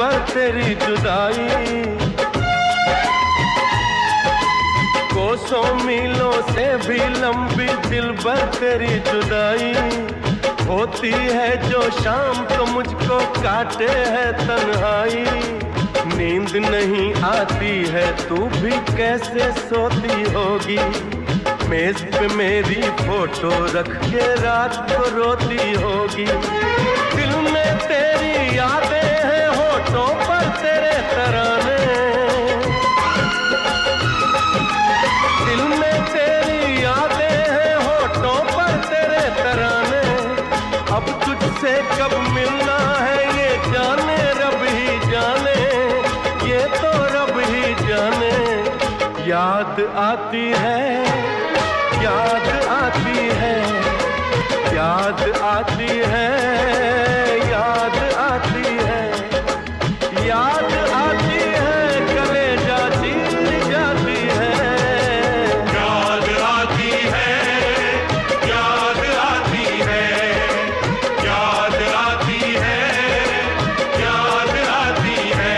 भर तेरी जुदाई, कोसों मीलों से भी लंबी दिल भर तेरी जुदाई। होती है जो शाम तो मुझको काटे है तन्हाई, नींद नहीं आती है तू भी कैसे सोती होगी। मेज पे मेरी फोटो रख के रात को रोती होगी। दिल में तेरी यादें हैं, होठों पर तेरे तराने, दिल में तेरी यादें हैं, होठों पर तेरे तराने। अब तुझसे कब मिलना है ये जाने रब ही जाने, ये तो रब ही जाने। याद आती है, याद आती है, याद आती है, याद आती है, याद आती है, कलेजा चीर जाती है। याद आती है, याद आती है, याद आती है, याद आती है।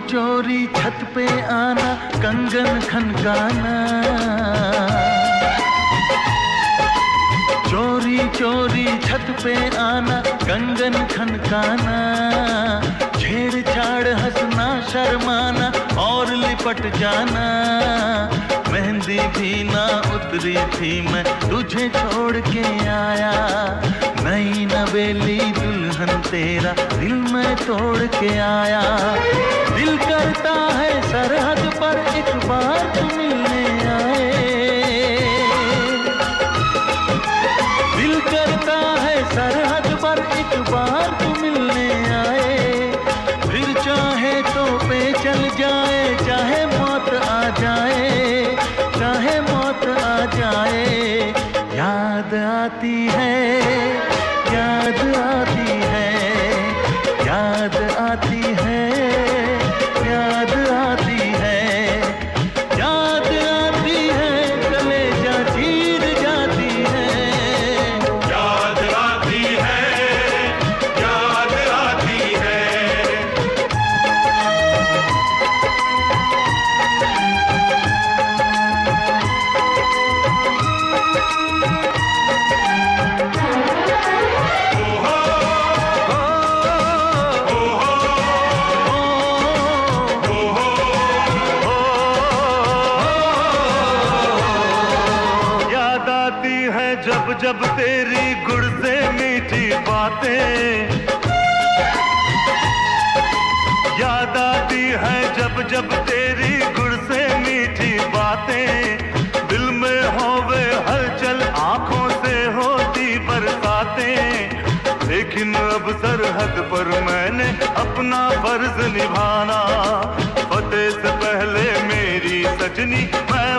चोरी छत पे आना, कंगन खनकाना, चोरी चोरी छत पे आना, कंगन खनकाना, छेड़छाड़ हंसना शर्माना और लिपट जाना। मेहंदी भी ना उतरी थी मैं तुझे छोड़ के आया, नई नवेली दुल्हन तेरा दिल मैं तोड़ के आया। दिल करता है सरहद पर एक बार तू मिलने आए, दिल करता है सरहद पर एक बार तू मिलने आए। फिर चाहे तो पे चल जाए, चाहे मौत आ जाए, चाहे मौत आ जाए। याद आती है, याद आती है, याद आती है, याद आती है, याद आती है, कलेजा चीर जाती है। याद आती है, याद आती है। जब जब तेरी गुड़ से मीठी बातें, याद आती है जब जब तेरी गुड़ से मीठी बातें। दिल में होवे हलचल, आंखों से होती बरसातें। लेकिन अब सरहद पर मैंने अपना फर्ज निभाना, फतेह से पहले मेरी सजनी मैं